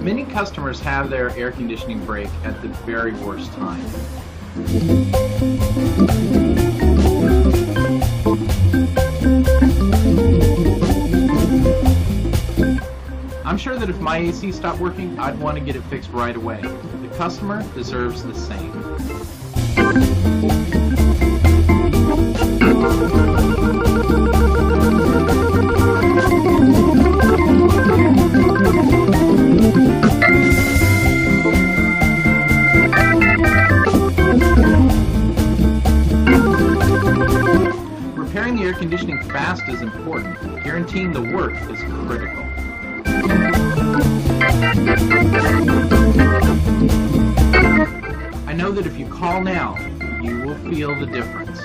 Many customers have their air conditioning break at the very worst time. I'm sure that if my AC stopped working, I'd want to get it fixed right away. The customer deserves the same. Repairing the air conditioning fast is important. Guaranteeing the work is critical. I know that if you call now, you will feel the difference.